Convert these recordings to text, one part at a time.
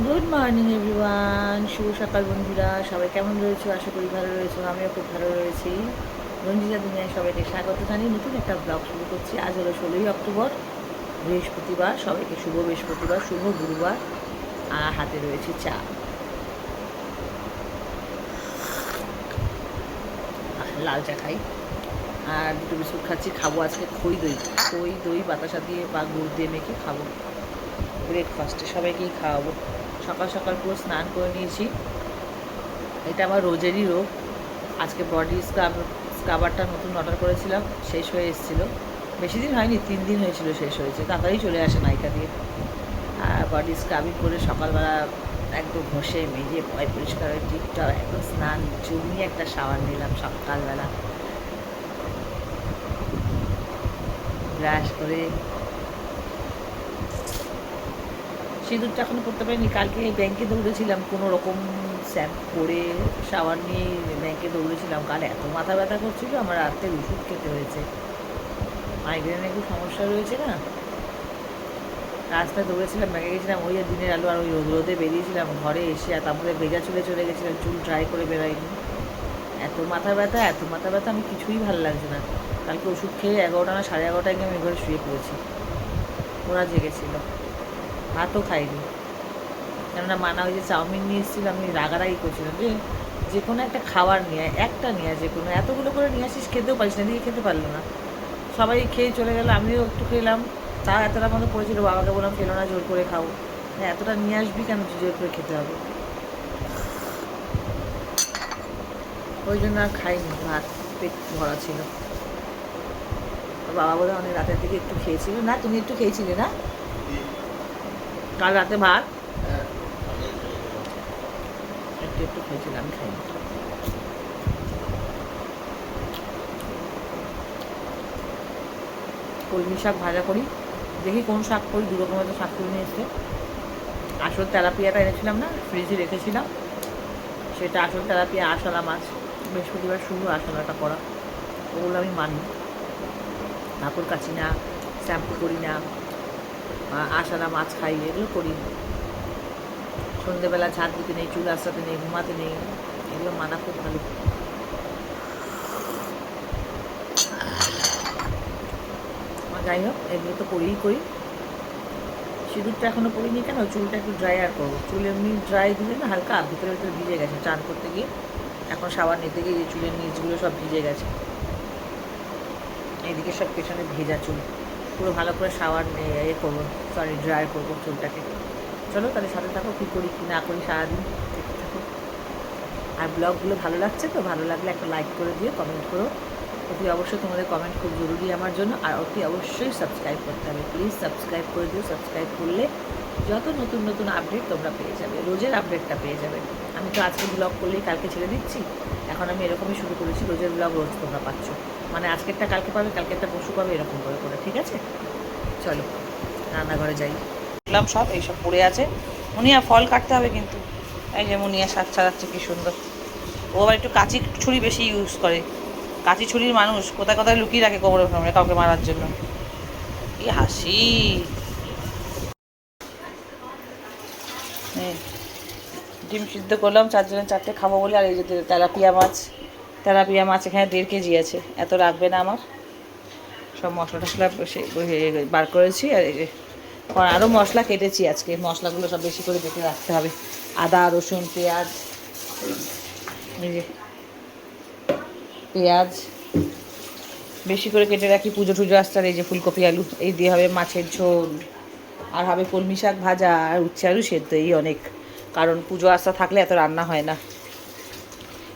Good morning everyone, শুভ সকাল বন্ধুরা। সবাই কেমন রয়েছো? আশা করি ভালো রয়েছো। আমিও খুব ভালো রয়েছি। রঞ্জিতা দুনিয়ায় সবাইকে স্বাগত জানিয়ে নতুন একটা ব্লগ শুরু করছি। আজ হলো 16ই অক্টোবর, বৃহস্পতিবার। সবাইকে শুভ বৃহস্পতিবার, শুভ গুরুবার। আর হাতে রয়েছে চা, লাল চা খাই। আর দুটো বিস্কুট খাচ্ছি। খাবো আজকে খই দই, খই দই বাতাসা দিয়ে বা গুড় দিয়ে মেখে খাবো ব্রেকফাস্টে। সবাইকেই খাওয়াবো। সকাল সকাল পুরো স্নান করে নিয়েছি। এটা আমার রোজেরই রোগ। আজকে বডি স্ক্রাবারটা নতুন অর্ডার করেছিলাম, শেষ হয়ে এসেছিলো। বেশি দিন হয়নি, 3 দিন হয়েছিল শেষ হয়েছে। তাড়াতাড়ি চলে আসে নাইকা দিয়ে। আর বডি স্ক্রাবিং করে সকালবেলা একদম ঘষে মেজে পয় পরিষ্কার হয়ে টিপটা একদম স্নান জমিয়ে একটা শাওয়ার নিলাম সকালবেলা। ব্রাশ করে সিঁদুরটা এখনও করতে পারিনি। কালকে ব্যাংকে দৌড়েছিলাম, কোনো রকম শ্যাম্পু করে শাওয়ার নিয়ে ব্যাংকে দৌড়েছিলাম। কাল এত মাথা ব্যথা করছিল, আমার রাতের ওষুধ খেতে হয়েছে। মাইগ্রেনের খুব সমস্যা রয়েছে না। রাস্তায় দৌড়েছিলাম, ব্যাগে গেছিলাম, ওই দিনের আলো। আর ওই রোদে বেরিয়েছিলাম, ঘরে এসে আর তারপরে ভেজা চুলে চলে গেছিলাম, চুল ড্রাই করে বেরোয়নি। এত মাথা ব্যথা, এত মাথা ব্যথা, আমি কিছুই ভালো লাগছে না। কালকে ওষুধ খেয়ে 11টা না 11:30টায় গিয়ে আমি ঘরে শুয়ে পড়েছি। ওরা জেগেছিল, ভাতও খাইনি। কেননা মানা ওই যে চাউমিন নিয়ে এসেছিল, আমি রাগারাগি করছিলাম যে যে কোনো একটা খাবার নিয়ে একটা নিয়ে, যে কোনো এতগুলো করে নিয়ে আসিস, খেতেও পারিস না। দিয়ে খেতে পারলো না, সবাই খেয়ে চলে গেল, আমিও একটু খেলাম। তা এতটা মতো পড়েছিল, বাবাকে বললাম খেলো না, জোর করে খাও। এতটা নিয়ে আসবি কেন, জোর করে খেতে হবে। ওই জন্য আর খাইনি, ভাত পেট ভরা ছিল। বাবা বোধহয় অনেক রাতের দিকে একটু খেয়েছিল। না, তুমি একটু খেয়েছিলে না কাল রাতে ভাত? একটু একটু খেয়েছিলাম, আমি খাইনি। কলমি শাক ভাজা করি, দেখি কোন শাক করি। দু রকমের তো শাক করে নিয়ে এসছে। আসল তেলাপিয়াটা এনেছিলাম না, ফ্রিজে রেখেছিলাম, সেটা আসল তেলাপিয়া। আশালা মাছ, বৃহস্পতিবার শুরু আশালাটা করা। ওগুলো আমি মানি, কাপড় কাচি না, শ্যাম্পু করি না, আশালা মাছ খাই, এগুলো করি না। সন্ধ্যেবেলা ঝাঁট দিতে নেই, চুল আসাতে নেই, ঘুমাতে নেই, এগুলো মানা খুব ভালো। যাই হোক, এগুলো তো করেই করি। সিঁদুরটা এখনও পরিনি কেন, চুলটা একটু ড্রাই আর করবো। চুল এমনি ড্রাই দিলে না, হালকা ভিতরে ভিতরে ভিজে গেছে চান করতে গিয়ে। এখন শাওয়ার নিতে গিয়ে চুলের নিচগুলো সব ভিজে গেছে। এইদিকে সব পেছনে ভেজা চুল, পুরো ভালো করে শাওয়ার করবো, সরি ড্রাই করবো চুলটাকে। চলো তাহলে সাথে থাকো, কী করি কী না করি সারাদিন দেখতে থাকো। আর ব্লগগুলো ভালো লাগছে তো? ভালো লাগলে একটা লাইক করে দিও, কমেন্ট করো। অতি অবশ্যই তোমাদের কমেন্ট খুব জরুরি আমার জন্য। আর অতি অবশ্যই সাবস্ক্রাইব করতে হবে, প্লিজ সাবস্ক্রাইব করে দিও। সাবস্ক্রাইব করলে যত নতুন নতুন আপডেট তোমরা পেয়ে যাবে, রোজের আপডেটটা পেয়ে যাবে। আমি তো আজকে ব্লগ করলেই কালকে ছেড়ে দিচ্ছি, এখন আমি এরকমই শুরু করেছি। রোজের ব্লগ রোজ তোমরা পাচ্ছ, মানে আজকেরটা কালকে পাবে, কালকেরটা পরশু পাবে, এরকম করে করে। ঠিক আছে, চলো রান্নাঘরে যাই। দেখলাম সব এইসব পড়ে আছে। মুনিয়া ফল কাটতে হবে কিন্তু। এই যে মুনিয়া শাক ছাড়াচ্ছে, কি সুন্দর। ও আবার একটু কাঁচি ছুরি বেশি ইউজ করে। কাঁচি ছুরির মানুষ, কোথায় কোথায় লুকিয়ে রাখে কোমরের সামনে কাউকে মারার জন্য। কি হাসি! ডিম সিদ্ধ করলাম, 4 জনের 4টে খাবো বলে। আর এই যে তেলাপিয়া মাছ, তেলাপিয়া মাছ এখানে 1.5 কেজি আছে, এত রাখবে না আমার। সব মশলা টশলা বার করেছি। আর এই যে আরও মশলা কেটেছি আজকে, মশলাগুলো সব বেশি করে বেটে রাখতে হবে। আদা রসুন পেঁয়াজ, এই যে পেঁয়াজ বেশি করে কেটে রাখি, পুজো টুজো আসতে। আর এই যে ফুলকপি আলু, এই দিয়ে হবে মাছের ঝোল। আর হবে কলমি শাক ভাজা আর উচ্ছে আলু সেদ্ধ, এই অনেক। কারণ পুজো আস্থা থাকলে এত রান্না হয় না।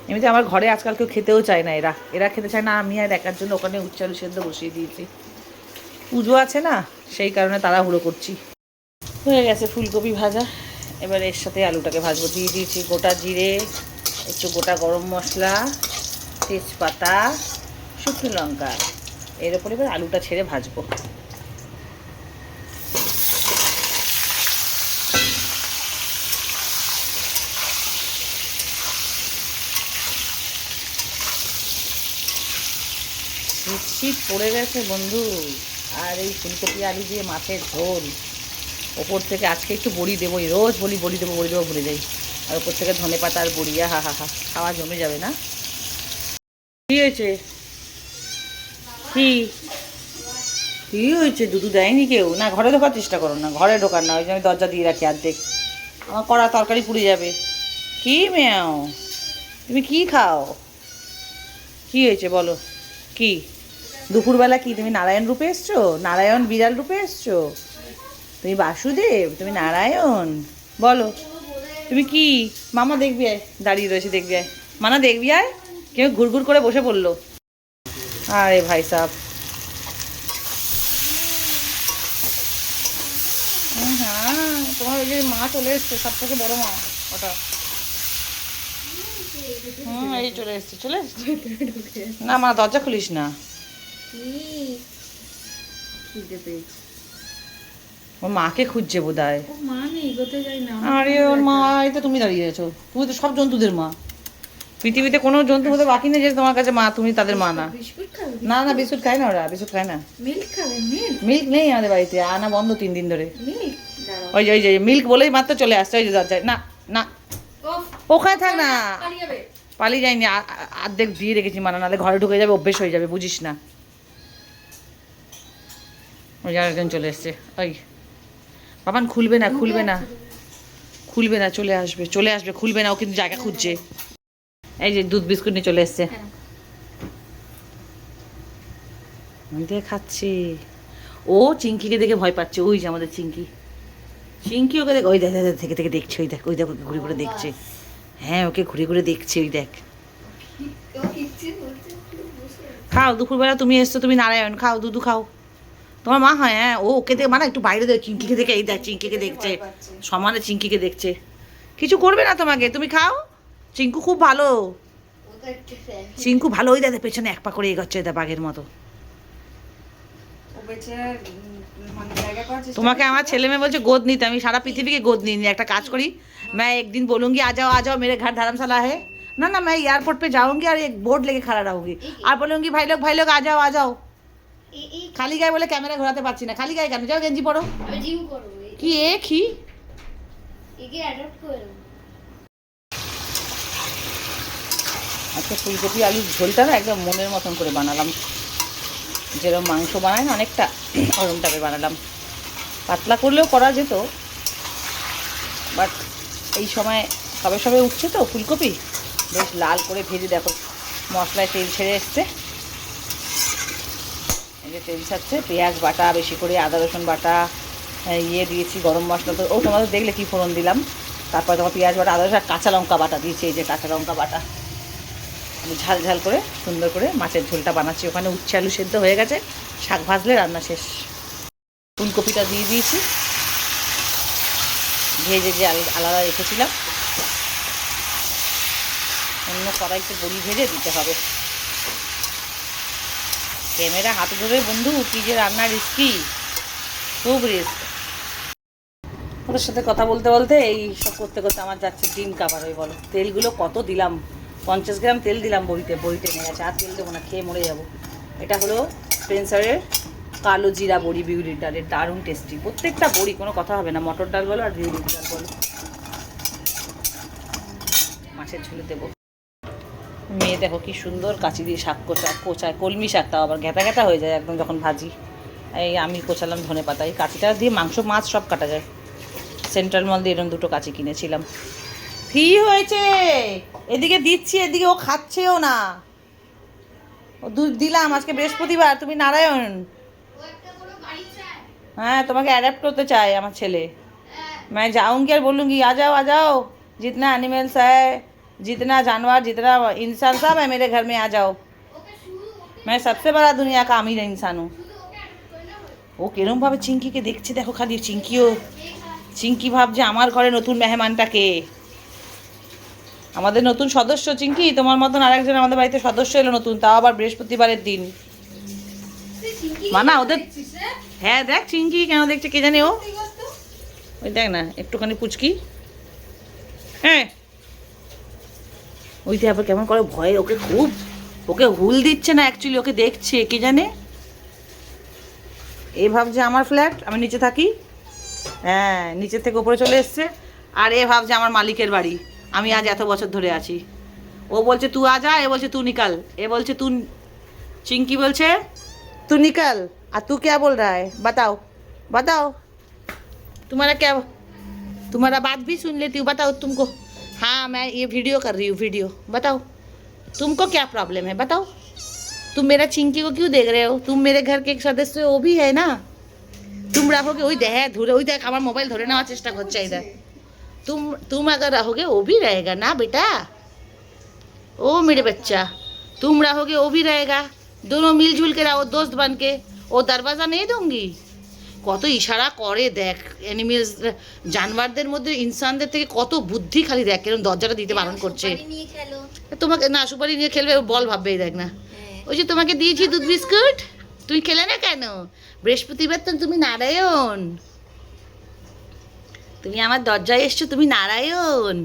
এমনিতে আমার ঘরে আজকাল কেউ খেতেও চায় না, এরা এরা খেতে চায় না। আমি আর একার জন্য ওখানে উচ্ছে আলু সেদ্ধ বসিয়ে দিয়েছি। পুজো আছে না, সেই কারণে তাড়াহুড়ো করছি। হয়ে গেছে ফুলকপি ভাজা। এবার এর সাথে আলুটাকে ভাজবো। দিয়ে দিয়েছি গোটা জিরে, একটু গোটা গরম মশলা, তেজপাতা, শুকনো লঙ্কা। এর ওপরে এবার আলুটা ছেড়ে ভাজবো। শীত শীত পড়ে গেছে বন্ধু। আর এই ফুলকপি আলু দিয়ে মাছের ঝোল, ওপর থেকে আজকে একটু বড়ি দেবো, রোজ বড়ি দেবো ভুলে যাই। আর ওপর থেকে ধনেপাতা আর বড়ি, হা হা হা, খাওয়া জমে যাবে না? কী হয়েছে? কি হয়েছে? দুধু দেয়নি কেউ? না ঘরে ঢোকার চেষ্টা করো না, ঘরে ঢোকার না, ওই যে আমি দরজা দিয়ে রাখি অর্ধেক, আমার কড়া তরকারি পুড়ে যাবে। কি মেয়াও, তুমি কি খাও? কি হয়েছে বলো? কি দুপুরবেলা কি তুমি নারায়ণ রূপে এসছো? নারায়ণ বিড়াল রূপে এসছো? তুমি বাসুদেব? তুমি নারায়ণ? বলো তুমি কি? মামা দেখবি আয়, দাঁড়িয়ে রয়েছে, দেখবি আয়, মানা দেখবি আয়, কেউ ঘুরঘুর করে বসে পড়লো। আরে ভাই সাহেব, হ্যাঁ তোমার ওই যে মা চলে এসছে, সব থেকে বড় মা ওটা। এই চলে এসছে, চলে এসছে। না মা দরজা খুলিস না, ওর মাকে খুঁজছে বোধ হয়। আরে ওর মা, এই তো তুমি দাঁড়িয়ে আছো, তুমি তো সব জন্তুদের মা। পৃথিবীতে কোনো জন্তু হতে বাকি নেই যে তোমার কাছে মা, তুমি তাদের মা না। না না বিস্কুট খায় না ওরা, বিস্কুট খায় না। মিল্ক নেই আমাদের বাড়িতে, আনা বন্ধ 3 দিন ধরে। ওই যে মিল্ক বলেই মাত্র চলে আসছে, ওই যে দরজায়। না না, ওখানে থাক না, পালিয়ে যায়নি, অর্ধেক দিয়ে রেখেছি মানা, নাহলে ঘরে ঢুকে যাবে, অভ্যেস হয়ে যাবে, বুঝিস না। ওই যে আরেকজন চলে এসছে, ওই বাবান খুলবে না, খুলবে না, খুলবে না, চলে আসবে, চলে আসবে, খুলবে না, ও কিন্তু জায়গা খুঁজছে। এই যে দুধ বিস্কুট নিয়ে চলে এসছে, খাচ্ছে। ও চিঙ্কিকে দেখে ভয় পাচ্ছে, ওই যে আমাদের চিঙ্কি, চিঙ্কি ওকে দেখ, ওই দেখ থেকে থেকে দেখছে, ওই দেখ, ওই দেখ, ওকে ঘুরে ঘুরে দেখছে। হ্যাঁ ওকে ঘুরে ঘুরে দেখছে, ওই দেখ। খাও, দুপুরবেলা তুমি এসছো, তুমি নারায়ণ, খাও, দুধু খাও, তোমার মা হয়। হ্যাঁ ও ওকে দেখ, মানে একটু বাইরে দেখ, চিঙ্কিকে দেখে, এই দেখ চিঙ্কিকে দেখছে, সমানে চিঙ্কিকে দেখছে, কিছু করবে না তোমাকে, তুমি খাও। চিঙ্কু খুব ভালো, চিঙ্কু ভালো, ওই দেখ পেছনে এক পা করে এগোচ্ছে, দেখ বাঘের মতো। তোমাকে আমার ছেলে মেয়ে বলছে গোদ নিতে, আমি সারা পৃথিবীকে গোদ নিয়ে নি। একটা काज करी, मैं एक दिन बोलूँगी आ जाओ मेरे घर धर्मशाला है ना ना, मैं एयरपोर्ट पे जाऊँगी और एक बोर्ड लेके खड़ा रहूँगी और बोलूँगी भाई लोग आ जाओ। खाली गाয়ে বলে ক্যামেরা ঘোরাতে পারছি না, খালি গায়ে কেন? যাও গেঞ্জি পরো। কি কি আচ্ছা, ফুলকপি আলুর ঝোলটা না একদম মনের মতন করে বানালাম, যেরকম মাংস বানায় না অনেকটা, ওরকম টাইপের বানালাম। পাতলা করলেও করা যেত, বাট এই সময় সবে সবে উঠছে তো ফুলকপি, বেশ লাল করে ভেজে দেখো, মশলায় তেল ছেড়ে এসছে, এই যে তেল ছাড়ছে, পেঁয়াজ বাটা বেশি করে, আদা রসুন বাটা, দিয়েছি, গরম মশলা তো ও তোমাদের দেখলে কি ফোড়ন দিলাম, তারপরে তোমার পেঁয়াজ বাটা, আদা রসুন, কাঁচা লঙ্কা বাটা দিয়েছি, এই যে কাঁচা লঙ্কা বাটা, ঝাল ঝাল করে সুন্দর করে মাছের ঝোলটা বানাচ্ছি। ওখানে উচ্ছে আলু সেদ্ধ হয়ে গেছে, শাক ভাজলে রান্না শেষ। ফুলকপিটা দিয়ে দিয়েছি, ভেজে যে আলাদা রেখেছিলাম, অন্য কড়াইতে বড়ি ভেজে দিতে হবে। ক্যামেরা হাতে ধরে বন্ধু, কি যে রান্নার রিস্কি, খুব রিস্ক। ওদের সাথে কথা বলতে বলতে এই সব করতে করতে আমার যাচ্ছে ডিম কাবার হয়ে। বলো তেলগুলো কত দিলাম, 50 গ্রাম তেল দিলাম বড়িতে নিয়ে গেছে, আর তেল দেবো না, খেয়ে মরে যাবো। এটা হলো স্পেন্সারের কালো জিরা বড়ি, বিউলির ডালের, দারুণ টেস্টি। প্রত্যেকটা বড়ি, কোনো কথা হবে না, মটর ডাল বলো আর বিউলির ডাল বলো। মাছের ঝোলে দেবো। মেয়ে দেখো কি সুন্দর কাঁচি দিয়ে শাক কোচায়, কলমি শাক, তাও আবার ঘেঁটা ঘেঁটা হয়ে যায় একদম যখন ভাজি। এই আমি কোচালাম ধনেপাতা, এই কাঁচিটা দিয়ে মাংস মাছ সব কাটা যায়। সেন্ট্রাল মল দিয়ে এরকম 2টো কাঁচি কিনেছিলাম। কি হয়েছে? এদিকে দিচ্ছি, এদিকে ও খাচ্ছেও না। ও দুধ দিলাম, আজকে বৃহস্পতিবার, তুমি নারায়ণ। हाँ তোমাকে অ্যাডাপ্ট করতে চাই আমার ছেলে। मैं जाऊंगी और बोलूँगी आ जाओ जितना एनिमल्स है, जितना जानवर, जितना इंसान, सब है मेरे घर में, आ जाओ। मैं सबसे बड़ा दुनिया का अमीर इंसान हूँ। ও কিরমভাবে চিঙ্কিকে দেখছে দেখো, খালি চিঙ্কি ভাবছে আমার ঘরে নতুন মেহমানটাকে, আমাদের নতুন সদস্য চিঙ্কি। তোমার মতন আরেকজন আমাদের বাড়িতে সদস্য এলো নতুন, তাও আবার বৃহস্পতিবারের দিন। মানা ওদের, হ্যাঁ দেখ চিঙ্কি কেন দেখছে কে জানে। ওই দেখ না একটুখানি পুচকি, হ্যাঁ ওইটা আবার কেমন করে ভয়ে, ওকে হুল দিচ্ছে না, অ্যাকচুয়ালি ওকে দেখছে, কে জানে। এই ভাবছে আমার ফ্ল্যাট, আমি নিচে থাকি, হ্যাঁ, নিচের থেকে উপরে চলে এসছে। আর এ ভাবছে আমার মালিকের বাড়ি, আমি আজ এত বছর ধরে আছি। ও বলছে তু আ যা, এ বলছে তু নিকাল। এ বলছে তু, चिंकी बोलছে तू निकल। और तू क्या बोल रहा है, बताओ बताओ। तुम्हारा क्या, तुम्हारा बात भी सुन लेती हूँ, बताओ तुमको। हाँ मैं ये वीडियो कर रही हूँ, वीडियो। बताओ तुमको क्या प्रॉब्लम है, बताओ। तुम मेरा चिंकी को क्यों देख रहे हो, तुम मेरे घर के एक सदस्य हो, वो भी है ना। तुम रहोगे, वही देख धरे, वही देख हमारा मोबाइल धरे नेওয়ার চেষ্টা করছে इधर। तुम अगर रहोगे वो भी रहेगा ना बेटा, ओ मेरे बच्चा। तुम रहोगे वो भी रहेगा, दोनों मिलजुल के रहो दोस्त बन के। वो दरवाज़ा नहीं दूंगी। কত ইশারা করে দেখ, অ্যানিমেলস জানোয়ারদের মধ্যে ইনসানদের থেকে কত বুদ্ধি, খালি দেখ কেরম দরজাটা দিতে বারণ করছে। তোমাকে না সুপারি নিয়ে খেলবে, বল ভাববে, এই দেখ না। ওই যে তোমাকে দিয়েছি দুধ বিস্কুট, তুই খেলে না কেন? বৃহস্পতিবার তো তুমি নারায়ণ, তুমি আমার দরজায় এসছো, তুমি নারায়ণ,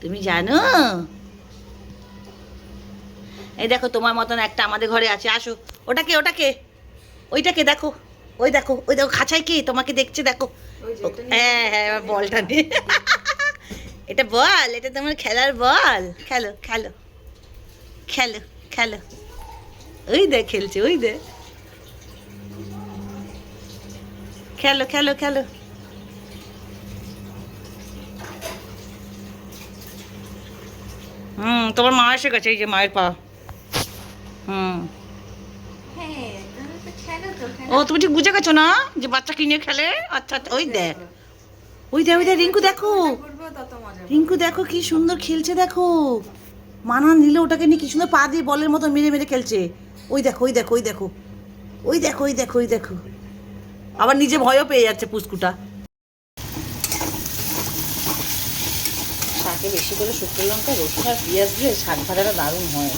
তুমি জানো? এই দেখো তোমার মতন একটা আমাদের ঘরে আছে, আসো। ওটাকে ওটাকে ওইটাকে দেখো, ওই দেখো, ওই দেখো খাঁচায় কে তোমাকে দেখছে, দেখো। হ্যাঁ হ্যাঁ, এবার বলটা নিয়ে এটা বল, এটা তোমার খেলার বল, খেলো খেলো খেলো খেলো। ওই দেখ খেলছে, ওই দেখ, খেলো খেলো খেলো। তোমার মা এসে গেছে, এই যে মায়ের পা। ও তুমি ঠিক বুঝে গেছো না যে বাচ্চা কি নিয়ে খেলে? আচ্ছা আচ্ছা, ওই দেখ, ওই দেখ, ওই দেখ রিঙ্কু, দেখো রিঙ্কু, দেখো কি সুন্দর খেলছে, দেখো মানা নিল ওটাকে নিয়ে, কি সুন্দর পা দিয়ে বলের মতো মেরে মেরে খেলছে। ওই দেখো, ওই দেখো, ওই দেখো, ওই দেখো, ওই দেখো, ওই দেখো, আবার নিজে ভয়ও পেয়ে যাচ্ছে পুস্কুটা। শাকে বেশি করে শুকনো লঙ্কা, রসুন আর পেঁয়াজ দিয়ে শাক ভাজাটা দারুণ হয়।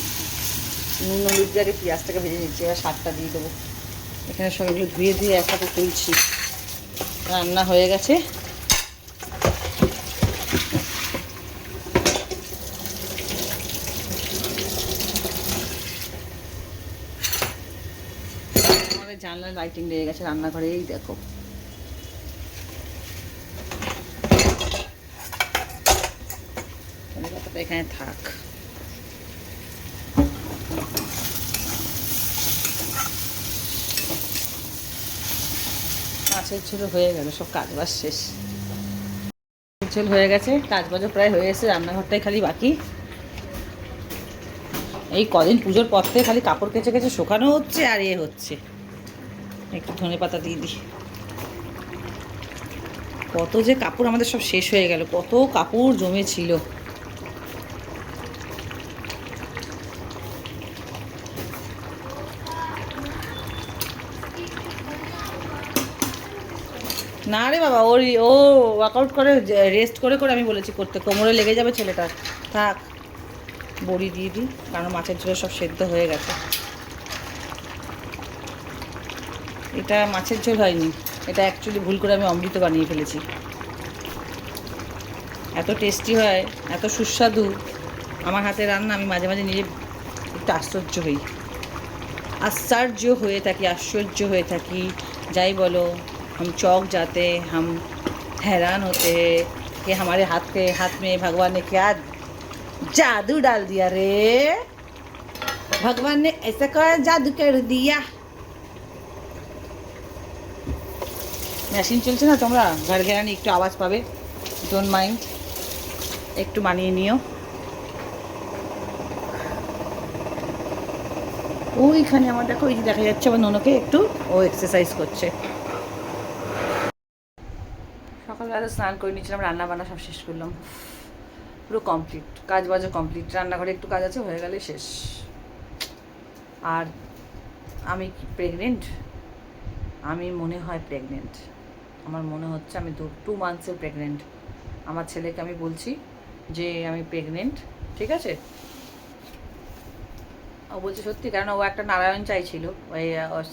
নুন হলুদ দিয়ে আগে পেঁয়াজটাকে ভেজে নিচ্ছি, এবার শাকটা দিয়ে দেবো। এখানে সব এগুলো ধুয়ে ধুয়ে একসাথে তুলছি। রান্না হয়ে গেছে। আমাদের জানলার লাইটিং লেগে গেছে রান্নাঘরে, এই দেখো। এখানে থাক। মাছের ঝোল হয়ে গেল, সব কাজ বাজ শেষ। ঝোল হয়ে গেছে, কাজ বাজও প্রায় হয়ে গেছে, রান্নাঘরটাই খালি বাকি। এই কদিন পুজোর পর থেকে খালি কাপড় কেচে কেচে শুকানো হচ্ছে, আর এ হচ্ছে। একটু ধনে পাতা দিয়ে দিই। কত যে কাপড় আমাদের সব শেষ হয়ে গেল, কত কাপড় জমে ছিল। না রে বাবা, ওর ও ওয়ার্কআউট করে, রেস্ট করে করে আমি বলেছি করতে, কোমরে লেগে যাবে ছেলেটার। থাক, বড়ি দিয়ে দিই, কারণ মাছের ঝোল সব সেদ্ধ হয়ে গেছে। এটা মাছের ঝোল হয়নি, এটা অ্যাকচুয়ালি ভুল করে আমি অমৃত বানিয়ে ফেলেছি। এত টেস্টি হয়, এত সুস্বাদু আমার হাতে রান্না, আমি মাঝে মাঝে নিজে একটু আশ্চর্য হই, আশ্চর্য হয়ে থাকি, আশ্চর্য হয়ে থাকি, যাই বলো। हम चौक जाते, हम हैरान होते हैं कि हमारे हाथ में भगवान ने क्या जादू डाल दिया रे, भगवान ने ऐसा क्या जादू कर दिया। মেশিন চলছে না, তোমরা ঘর ঘেরানি একটু আওয়াজ পাবে, ডোন্ট মাইন্ড, একটু মানিয়ে নিও। ওইখানে আমার দেখো, ওই যে দেখা যাচ্ছে আমার ননকে একটু, ও এক্সারসাইজ করছে। সকালবেলা স্নান করে নিয়েছিলাম, রান্না বান্না সব শেষ করলাম, পুরো কমপ্লিট, কাজ বাজও কমপ্লিট। রান্নাঘরে একটু কাজ আছে, হয়ে গেলে শেষ। আর আমি কি প্রেগনেন্ট? আমি মনে হয় প্রেগনেন্ট, আমার মনে হচ্ছে আমি 2 মান্থসের প্রেগনেন্ট। আমার ছেলেকে আমি বলছি যে আমি প্রেগনেন্ট, ঠিক আছে? ও বলছে সত্যি, কারণ ও একটা নারায়ণ চাইছিল, ওই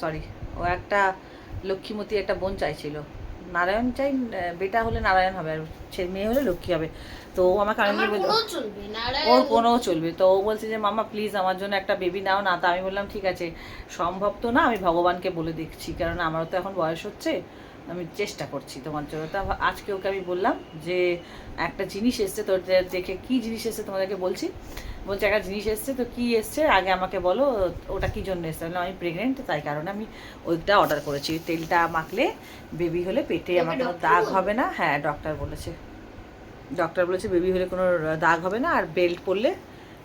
সরি, ও একটা লক্ষ্মীমতী একটা বোন চাইছিল। নারায়ণ চাই, বেটা হলে নারায়ণ হবে, আর ছেলে মেয়ে হলে লক্ষ্মী হবে। তো ও আমাকে আনন্দ বলছে ওর কোনোও চলবে। তো ও বলছে যে মামা প্লিজ আমার জন্য একটা বেবি নাও না। তা আমি বললাম ঠিক আছে, সম্ভব তো না, আমি ভগবানকে বলে দেখছি, কারণ আমারও তো এখন বয়স হচ্ছে, আমি চেষ্টা করছি তোমার জন্য। তা আজকে ওকে আমি বললাম যে একটা জিনিস এসছে, তো দেখে কি জিনিস এসছে তোমাদেরকে বলছি। বলছে একটা জিনিস এসছে, তো কি এসছে আগে আমাকে বলো, ওটা কি জন্য এসছে। আমি প্রেগনেন্ট, তাই কারণে আমি ওইটা অর্ডার করেছি। তেলটা মাখলে বেবি হলে পেটে আমার কোনো দাগ হবে না। হ্যাঁ, ডক্টর বলেছে বেবি হলে কোনো দাগ হবে না, আর বেল্ট পরলে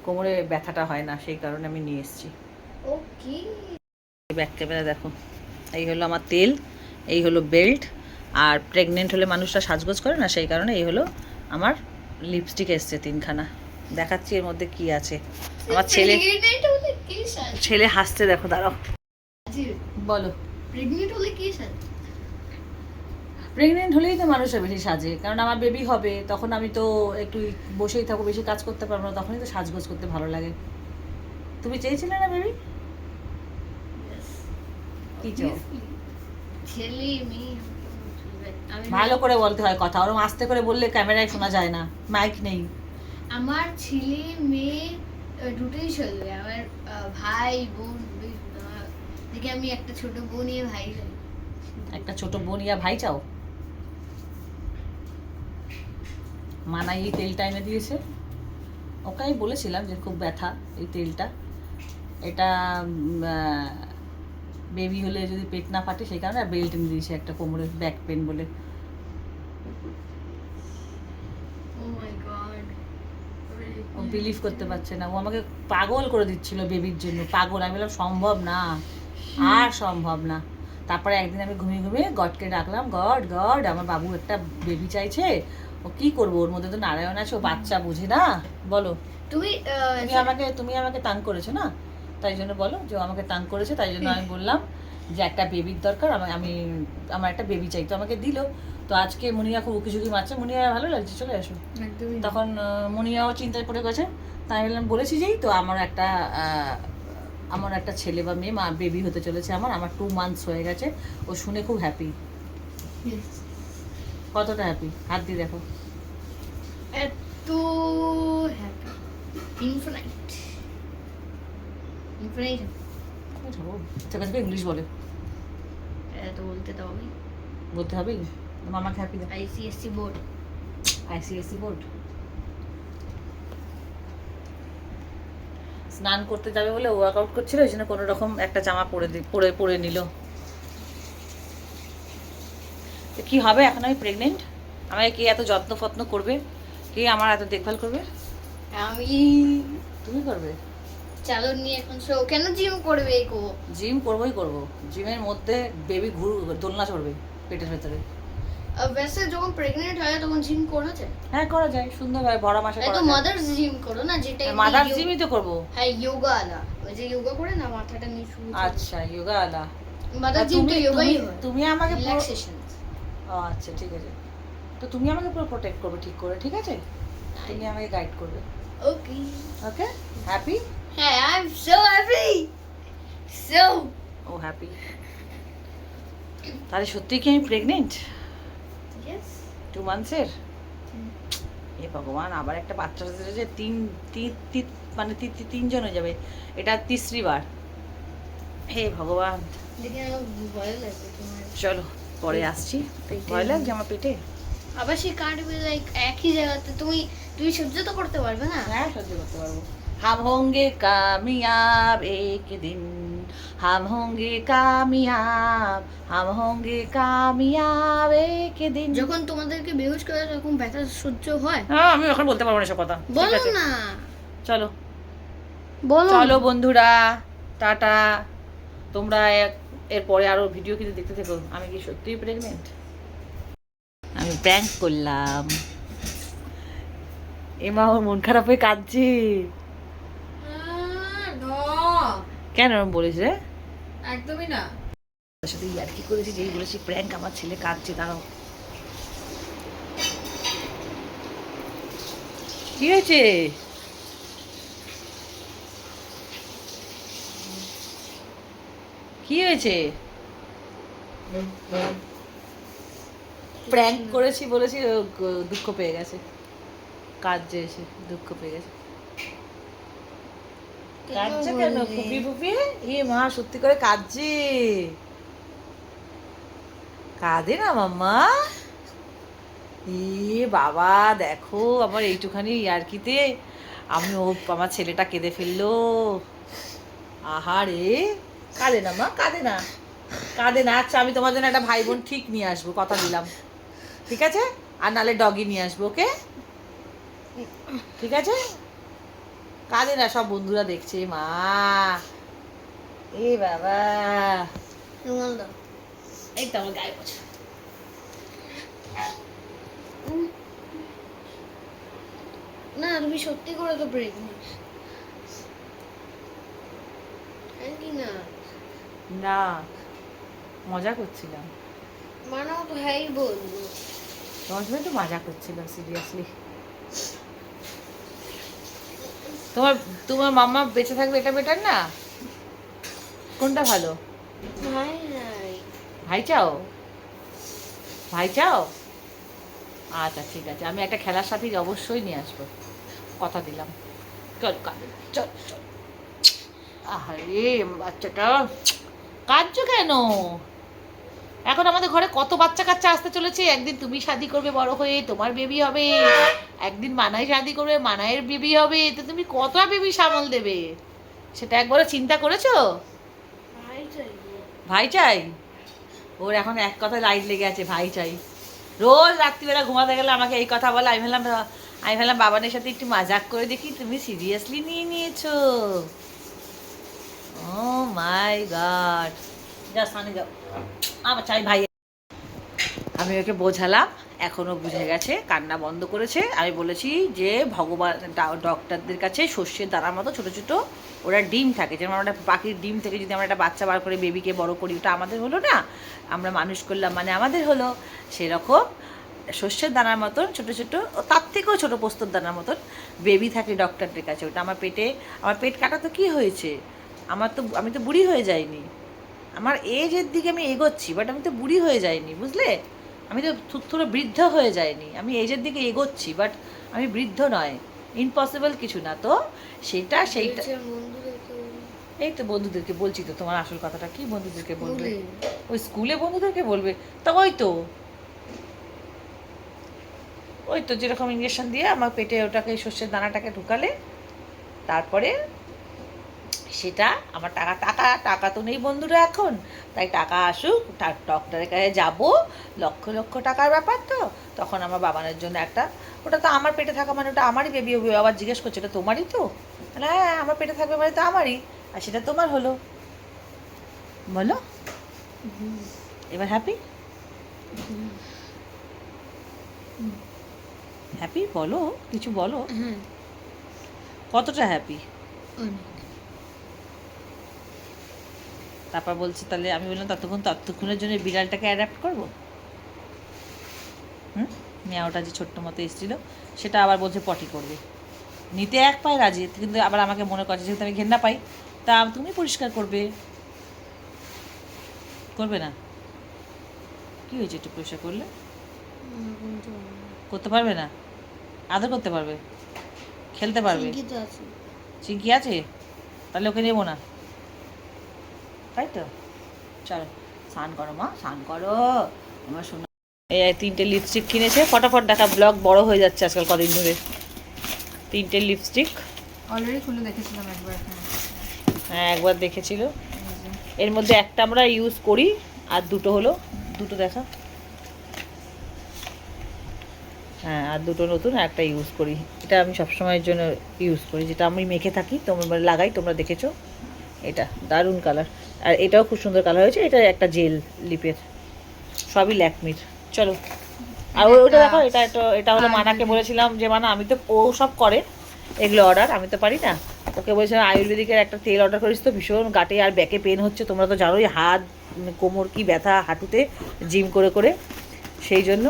কোমরে ব্যথাটা হয় না, সেই কারণে আমি নিয়ে এসেছি। ওকে। ব্যাক ক্যামেরা দেখো, এই হলো আমার তেল, এই হলো বেল্ট। আর প্রেগনেন্ট হলে মানুষরা সাজগোজ করে না, সেই কারণে এই হলো আমার লিপস্টিক এসছে 3খানা। দেখাচ্ছি এর মধ্যে কি আছে। আমার ছেলে হাসছে, দেখো, দাঁড়াও, বলো। প্রেগনেন্ট হলে কি সাজ? প্রেগনেন্ট হলেই তো মানুষের বেশি সাজে, কারণ আমার বেবি হবে, তখন আমি তো একটু বসেই থাকবো, বেশি কাজ করতে পারবো না, তখনই তো সাজগোজ করতে ভালো লাগে। তুমি চেয়েছিলে না বেবি? কি চাও? ছেলে মেয়ে ভালো করে বলতে হয় কথা, ওরকম আস্তে করে বললে ক্যামেরায় শোনা যায় না, মাইক নেই। আমার ছেলে মেয়ে দুটোই চলবে। আমার ভাই বোন দেখে আমি একটা ছোট বোন ইয়ে ভাই চাই। একটা ছোট বোন ইয়া ভাই চাও? মানাই এই তেলটা এনে দিয়েছে, ওকে আমি বলেছিলাম যে খুব ব্যথা এই তেলটা, এটা বেবি হলে যদি পেট না ফাটে সেই কারণে বেল্ট এনে দিয়েছে একটা, কোমরে ব্যাক পেন বলে। ও মাই গড, ও বিলিভ করতে পারছে না, ও আমাকে পাগল করে দিচ্ছিল বেবির জন্য, পাগল। আমি বললাম সম্ভব না, আর সম্ভব না। তারপরে একদিন আমি ঘুমিয়ে ঘুমিয়ে গডকে ডাকলাম, গড গড আমার বাবু একটা বেবি চাইছে, ও কি করবো, ওর মধ্যে তো নারায়ণ আছে, ও বাচ্চা বুঝে না, বলো। তুমি তুমি আমাকে তাং করেছো না, তাই জন্য বলো যে ও আমাকে তাং করেছে, তাই জন্য আমি বললাম যে একটা বেবির দরকার, আমি আমার একটা বেবি চাই, তো আমাকে দিল। তো আজকে মুনিয়া খুব উকিঝুঁকি মারছে, মুনিয়া ভালো লাগছে, চলে আসো। একদমই তখন মুনিয়াও চিন্তায় পড়ে গেছে, তাই আমি বললাম বলেছি যেই তো আমার একটা ছেলে বা মেয়ে বেবি হতে চলেছে, আমার 2 মান্থস হয়ে গেছে। ও শুনে খুব হ্যাপি। কতটা হ্যাপি, হাত দিয়ে দেখো। এত হ্যাপি, ইনফিনিট ইনফিনিট ইংলিশ বলে এত বলতে তো হবে। বলতে হবেই, মামাকে happy. ICSE board, ICSE board. স্নান করতে যাবে বলে ওয়ার্কআউট করছিল, ওই জন্য কোনো রকম একটা জামা পরে নিল। তো কি হবে, এখন আমি প্রেগনেন্ট, আমাকে কে এত যত্ন ফত্ন করবে, কে আমার এত দেখভাল করবে? আমি তুমি করবে। চালন নিয়ে এখন শো কেন জিম করবে গো? জিম করবো, জিমের মধ্যে বেবি দোলনা চড়বে পেটের ভেতরে। वैसे যখন প্রেগন্যান্ট হয় তখন জিম করা যায়? হ্যাঁ করা যায়, সুন্দরভাবে ভরা মাসে করা তো যায়। মাদার্স জিম করো না, যেটা মাদার জিমই তো করবো। হ্যাঁ যোগা আলা, ওই যে যোগা করে না মাথাটা নিচু। আচ্ছা যোগা আলা, মাদার জিম তো যোগাই হয়। তুমি আমাকে রিল্যাক্সেশন। আচ্ছা ঠিক আছে, তো তুমি আমাকে পুরো প্রোটেক্ট করবে, ঠিক করে, ঠিক আছে, তুমি আমাকে গাইড করবে। Okay okay, happy? হ্যাঁ, I am so happy, so ও হ্যাপি। তাহলে সত্যি কি আমি প্রেগনেন্ট ইয়েস 2 মান্থসের? এ ভগবান, আবার একটা বাচ্চা যে মানে তিনজন হয়ে যাবে, এটা 3রি বার। হে ভগবান, দেখে আমার ভয় লাগে তোমার। চলো পরে আসছি। ভয় লাগছে আমার পেটে। আবার সে কাটবে, লাইক একই জায়গাতে তুমি সহ্য তো করতে পারবে না? হ্যাঁ সহ্য করতে পারবো। हम होंगे कामयाब एक दिन, हम होंगे कामयाब, हम होंगे कामयाब एक दिन। যখন তোমাদেরকে বেহুশ করে তখন ব্যথা সহ্য হয়? হ্যাঁ, আমি এখন বলতে পারবো না সব কথা, ঠিক বলো আছে? না, চলো বলো। চলো বন্ধুরা, টাটা। তোমরা এরপরে আরো ভিডিও কিন্তু দেখতে থেকো। আমি কি সত্যিই প্রেগনেন্ট? আমি প্র্যাঙ্ক করলাম। এমা ওর মন খারাপ হয়ে কাঁদছি। কেন এরকম বলিস রে? একদমই না। তার সাথে আর কি করেছি, যেই বলেছি প্র্যাঙ্ক, আমার ছেলে কাঁদছে। দাঁড়াও, কি হয়েছে? কি হয়েছে? প্র্যাঙ্ক করেছি বলেছি, দুঃখ পেয়ে গেছে, কাঁদছে এসে, দুঃখ পেয়ে গেছে। কাঁদছে কেন ফুপি ফুপি? এ মা, সত্যি করে কাঁদছে, কাঁদে না মাম্মা? এ বাবা দেখো আমার এইটুখানি ইয়ার্কিতে আমার ছেলেটা কেঁদে ফেললো। আহারে, কাঁদে না মা, কাঁদে না, কাঁদে না। আচ্ছা আমি তোমার জন্য একটা ভাই বোন ঠিক নিয়ে আসবো, কথা দিলাম, ঠিক আছে? আর নালে ডগি নিয়ে আসবো, ওকে? ঠিক আছে, কাঁদে না, সব বন্ধুরা দেখছে। মা, এ বাবা, রুমাল দাও। এই তো আমার গায়ে পড়ছে। না তুমি সত্যি করে তো প্রেগনেন্ট কি না? না, মজা করছিলাম। মানাও তো হ্যাঁই বলবো। তোমার সঙ্গে তো মজা করছিলাম, সিরিয়াসলি। তোমার তোমার মাম্মা বেঁচে থাকবে এটা বেটার না? কোনটা ভালো? ভাই নাই। ভাই চাও? ভাই চাও? আচ্ছা ঠিক আছে, আমি একটা খেলার সাথী অবশ্যই নিয়ে আসবো, কথা দিলাম। চল চল চল। আরে বাচ্চাটা কাঁদছো কেন? এখন আমাদের ঘরে কত বাচ্চা কাচ্চা আসতে চলেছে। একদিন তুমি শাদি করবে বড় হয়ে, তোমার বেবি হবে। একদিন মানাই শাদি করবে, মানাইয়ের বেবি হবে। তো তুমি কতটা বেবি সামাল দেবে, সেটা একবারও চিন্তা করেছো? ভাই চাইবো। ভাই চাই? ওর এখন এক কথায় লাইট লেগে আছে, ভাই চাই। রোজ রাত্রিবেলা ঘুমাতে গেলে আমাকে এই কথা বলে। আমি ভাবলাম বাবানের সাথে একটু মজাক করে দেখি, তুমি সিরিয়াসলি নিয়ে নিয়েছো। ও মাই গড, যা সামনে যাও, আমার চাই ভাই। আমি ওকে বোঝালাম, এখনও বুঝে গেছে, কান্না বন্ধ করেছে। আমি বলেছি যে ভগবান ডক্টরদের কাছে সর্ষের দানার মতো ছোটো ছোটো ওরা ডিম থাকে, যেমন আমরা পাখির ডিম থেকে যদি আমরা একটা বাচ্চা বার করে বেবিকে বড় করি, ওটা আমাদের হলো না, আমরা মানুষ করলাম মানে আমাদের হলো। সেরকম সর্ষের দানার মতন ছোটো ছোটো, তার থেকেও ছোটো পোস্তর দানার মতন বেবি থাকে ডক্টরদের কাছে। ওটা আমার পেট কাটা তো কী হয়েছে? আমি তো বুড়ি হয়ে যাইনি। আমার এজের দিকে আমি এগোচ্ছি, বাট আমি তো বুড়ি হয়ে যাইনি, বুঝলে? আমি তো থুড়ো বৃদ্ধ হয়ে যাইনি। আমি এজের দিকে এগোচ্ছি, বাট আমি বৃদ্ধ নয়। ইম্পসিবল কিছু না। তো সেইটা এই তো বন্ধুদেরকে বলছি। তো তোমার আসল কথাটা কি বন্ধুদেরকে বলবে? ওই স্কুলে বন্ধুদেরকে বলবে। তা ওই তো যেরকম ইঞ্জেকশন দিয়ে আমার পেটে ওটাকে সর্ষের দানাটাকে ঢুকালে, তারপরে সেটা আমার টাকা তো নেই বন্ধুরা এখন। তাই টাকা আসুক, ডক্টরের কাছে যাব, লক্ষ লক্ষ টাকার ব্যাপার। তো তখন আমার বাবানের জন্য একটা, ওটা তো আমার পেটে থাকা মানে ওটা আমারই বেবি হবে। আবার জিজ্ঞেস করছে এটা তোমারই তো? হ্যাঁ, আমার পেটে থাকবে মানে তো আমারই, আর সেটা তোমার হলো। বলো, এবার হ্যাপি? হ্যাপি বলো, কিছু বলো। কতটা হ্যাপি? তারপর বলছি তাহলে, আমি বললাম ততক্ষণের জন্য বিড়ালটাকে অ্যাডাপ্ট করবো। মেয়াওটা যে ছোট্ট মতো এসেছিলো, সেটা আবার বলছে পটি করবে। নিতে এক পায়ে রাজি, কিন্তু আবার আমাকে মনে করছে যেহেতু আমি ঘেন্না পাই, তা তুমি পরিষ্কার করবে। করবে না? কী হয়েছে একটু পরিষ্কার করলে? করতে পারবে না? আদর করতে পারবে, খেলতে পারবে? চিঙ্কি আছে? তাহলে ওকে নেবো না, তাই তো? চলো স্নান করো মা, স্নান করো আমার শোনা। এই 3টে লিপস্টিক কিনেছে, ফটাফট দেখা, ব্লগ বড় হয়ে যাচ্ছে আজকাল কদিন ধরে। 3টে লিপস্টিক অলরেডি খুলে দেখেছিলাম একবার। হ্যাঁ একবার দেখেছিল। এর মধ্যে একটা আমরা ইউজ করি, আর দুটো দেখা। হ্যাঁ, আর দুটো নতুন, আর একটা ইউজ করি। এটা আমি সবসময়ের জন্য ইউজ করি, যেটা আমি মেখে থাকি, তোমরা লাগাই, তোমরা দেখেছো। এটা দারুণ কালার, আর এটাও খুব সুন্দর কালার হয়েছে। এটা একটা জেল লিপের, সবই ল্যাকমির। চলো, আর ওটা দেখো, এটা হলো মানাকে বলেছিলাম যে মানা, আমি তো ও সব করে এগুলো অর্ডার, আমি তো পারি না। ওকে বলেছিলাম আয়ুর্বেদিকের একটা তেল অর্ডার করিস, তো ভীষণ গাটে আর ব্যাকে পেন হচ্ছে। তোমরা তো জানোই হাত কোমর কি ব্যথা হাঁটুতে, জিম করে করে, সেই জন্য।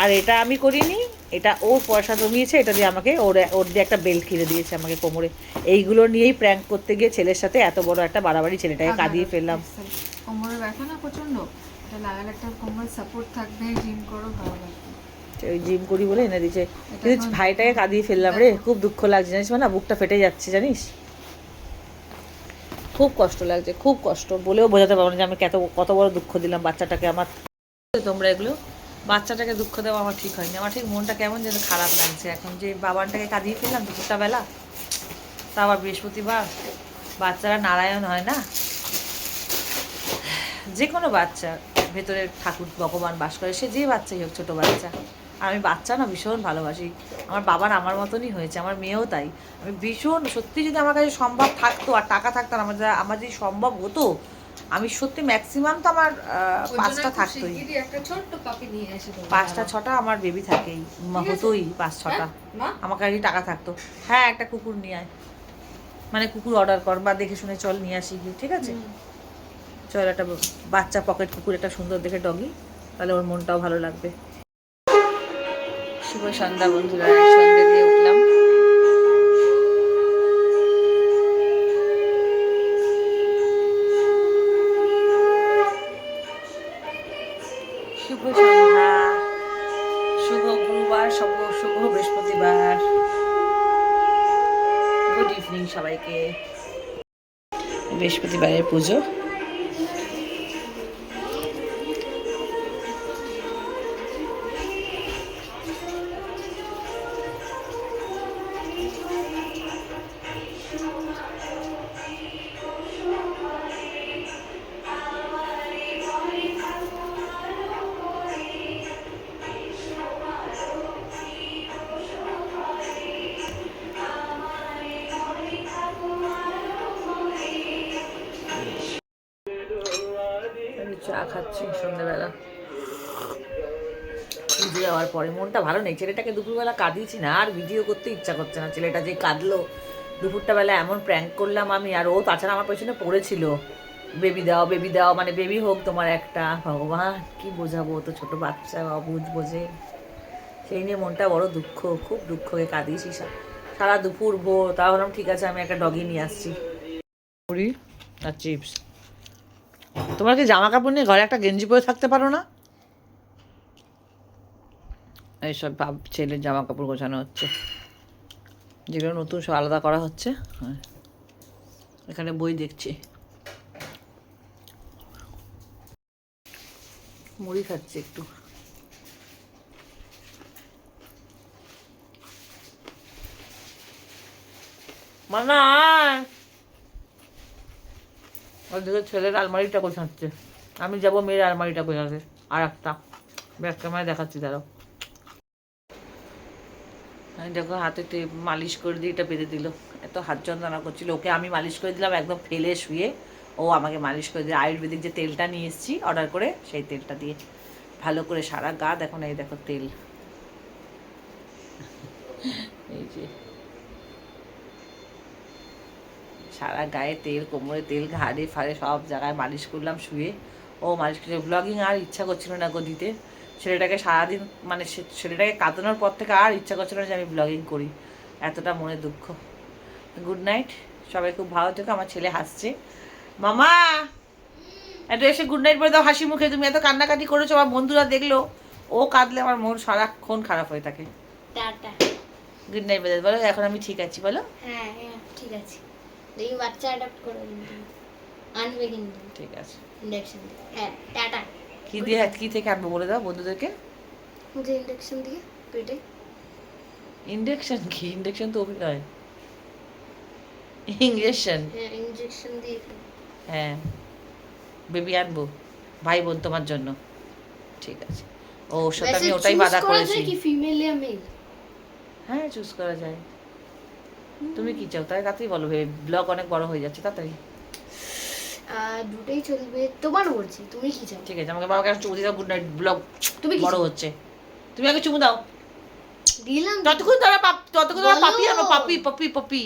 আর এটা আমি করিনি, এটা ওর পয়সা জমিয়েছে, এটা দিয়ে আমাকে ওর দিয়ে একটা বেল্ট কিনে দিয়েছে আমাকে কোমরে। এইগুলো নিয়েই প্র্যাঙ্ক করতে গিয়ে ছেলের সাথে এত বড় একটা বাড়াবাড়ি, ছেলেটাকে কাঁদিয়ে ফেললাম। কোমরে ব্যথা না প্রচন্ড, এটা লাগালে একটা কোমর সাপোর্ট থাকবে, জিম করো ভালো লাগবে। ওই জিম করি বলে এনে দিয়েছে, কিন্তু ভাইটাকে কাঁদিয়ে ফেললাম রে, খুব দুঃখ লাগছে জানিস না, বুকটা ফেটে যাচ্ছে জানিস, খুব কষ্ট লাগছে, খুব কষ্ট, বলেও বোঝাতে পারবো না যে আমি কত বড় দুঃখ দিলাম বাচ্চাটাকে আমার। তোমরা এগুলো, বাচ্চাটাকে দুঃখ দেওয়া আমার ঠিক হয়নি, আমার ঠিক মনটা কেমন যেন খারাপ লাগছে এখন, যে বাবানটাকে কাঁদিয়ে ফেললাম দুপুরটা বেলা, তা আবার বৃহস্পতিবার, বাচ্চারা নারায়ণ হয় না, যে কোনো বাচ্চা ভেতরে ঠাকুর ভগবান বাস করে, সে যে বাচ্চাই হোক, ছোটো বাচ্চা। আর আমি বাচ্চা না ভীষণ ভালোবাসি, আমার বাবার আমার মতনই হয়েছে, আমার মেয়েও তাই। আমি ভীষণ সত্যি, যদি আমার কাছে সম্ভব থাকতো আর টাকা থাকতো, আর আমার যদি সম্ভব হতো, আমি সত্যি ম্যাক্সিমাম তো আমার 5টা থাকতোই, 5টা 6টা আমার বেবি থাকেই, হতোই 5-6টা, আমার কাছে টাকা থাকতো। হ্যাঁ, একটা কুকুর নিয়ে আয়, মানে কুকুর অর্ডার কর বা দেখে শুনে চল নিয়ে আসি গিয়ে, ঠিক আছে? চল, একটা বাচ্চা পকেট কুকুর, একটা সুন্দর দেখে ডগি, তাহলে ওর মনটাও ভালো লাগবে। শুভ সন্ধ্যা বন্ধুরা, সন্ধ্যে দিয়ে উঠলাম। শুভ সন্ধ্যা, শুভ গুরুবার, শুভ বৃহস্পতিবার, গুড ইভিনিং সবাইকে। বৃহস্পতিবারের পুজো, চা খাচ্ছি সন্ধ্যেবেলা পুজো যাওয়ার পরে। মনটা ভালো নেই, ছেলেটাকে দুপুরবেলা কাঁদিয়েছি না, আর ভিডিও করতে ইচ্ছা করছে না। ছেলেটা যে কাঁদলো দুপুরটা বেলা, এমন প্র্যাঙ্ক করলাম আমি, আর ও তাছাড়া আমার পেছনে পড়েছিল, বেবি দাও বেবি দাও, মানে বেবি হোক তোমার একটা। ভগবান, কি বোঝাবো, তো ছোট বাচ্চা, অবুঝ বোঝে, সেই নিয়ে মনটা বড় দুঃখ, খুব দুঃখকে কাঁদিয়েছি সারা দুপুর ভোর। তা বললাম ঠিক আছে, আমি একটা ডগি নিয়ে আসছি, মুড়ি আর চিপস। তোমার কি জামা কাপড় নিয়ে ঘরে একটা গেঞ্জি পরে থাকতে পারো না? এইসব ছেলের জামা কাপড় গোছানো হচ্ছে, যেগুলো নতুন সব আলাদা করা হচ্ছে। হ্যাঁ, এখানে বই দেখছি, মুড়ি খাচ্ছি একটু। মানা, ওদিকে ছেলের আলমারিটা গোছাচ্ছে, আমি যাবো মেয়ের আলমারিটা গোছাতে, আর একটা ব্যাক ক্যামেরায় দেখাচ্ছি, দাঁড়াও। আমি দেখো হাতে মালিশ করে দিয়ে এটা বেঁধে দিল, এত হাত যন্ত্রণা করছিল। ওকে আমি মালিশ করে দিলাম একদম ফেলে শুয়ে, ও আমাকে মালিশ করে দিয়ে আয়ুর্বেদিক যে তেলটা নিয়ে এসেছি অর্ডার করে, সেই তেলটা দিয়ে ভালো করে সারা গা, দেখো না, এই দেখো তেল, এই যে সারা গায়ে তেল, কোমরে তেল, ঘাড়ে ফাড়ে সব জায়গায় মালিশ করলাম শুয়ে। ও মালিশ করে, ব্লগিং আর ইচ্ছা করছিল না গো দিতে, ছেলেটাকে সারাদিন, মানে ছেলেটাকে কাঁদানোর পর থেকে আর ইচ্ছা করছিল না যে আমি ব্লগিং করি, এতটা মনে দুঃখ। গুড নাইট, সবাই খুব ভালো থেকো। আমার ছেলে হাসছে, মামা একটু এসে গুড নাইট বলে দাও হাসি মুখে, তুমি এত কান্নাকাটি করেছো, আমার বন্ধুরা দেখলো, ও কাঁদলে আমার মন সারাক্ষণ খারাপ হয়ে থাকে। টাটা, গুড নাইট বলে বলো, এখন আমি ঠিক আছি বলো। হ্যাঁ হ্যাঁ ঠিক আছে, দেখি বাচ্চা অ্যাডাপ্ট করে আনবে কিন্তু, ঠিক আছে, ইন্ডাকশন, হ্যাঁ টাটা। কি দিয়ে, কি থেকে আনবো বলে দাও বন্ধুদেরকে। মুঝে ইন্ডাকশন দিয়ে পেটে। ইন্ডাকশন কি? ইন্ডাকশন তো অভিনয়, ইঞ্জেকশন। হ্যাঁ ইনজেকশন দিয়ে। হ্যাঁ, বেবি আনবো ভাই বোন তোমার জন্য, ঠিক আছে। ও সাথে আমি ওটাই বাধা করেছি। কি ফিমেল ইয়া মেল? হ্যাঁ, চুজ করা যায়। তুমি কি চাও তাই তাড়াতাড়ি বলো, ব্লগ অনেক বড় হয়ে যাচ্ছে, তাড়াতাড়ি। দুটোই চলবে, তোমার বলছি, তুমি কি চাও? ঠিক আছে, আমাকে বাবাকে একটা চুমু দিয়ে দাও, গুড নাইট, ব্লগ তুমি বড় হচ্ছে। তুমি আগে চুমু দাও, দিলাম ততক্ষণ তারা পাপি আনো, পাপি পাপি পাপি।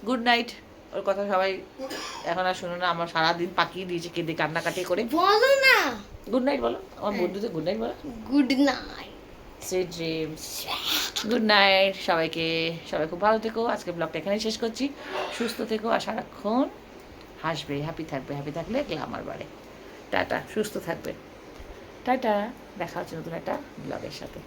Good night. ওর কথা সবাই এখন আর শুনো না, আমার সারাদিন পাকিয়ে দিয়েছে কেঁদে কান্নাকাটি করে। বলো না গুড নাইট বলো, আমার বন্ধুদের গুড নাইট বলো। Good night, sweet dreams, good night সবাইকে। সবাই খুব ভালো থেকো, আজকে ব্লগটা এখানেই শেষ করছি। সুস্থ থেকো আর সারাক্ষণ হাসবে, হ্যাপি থাকবে, হ্যাপি থাকলে গ্ল্যামার বাড়ে। টাটা, সুস্থ থাকবে, টাটা, দেখা হচ্ছে নতুন একটা ব্লগের সাথে।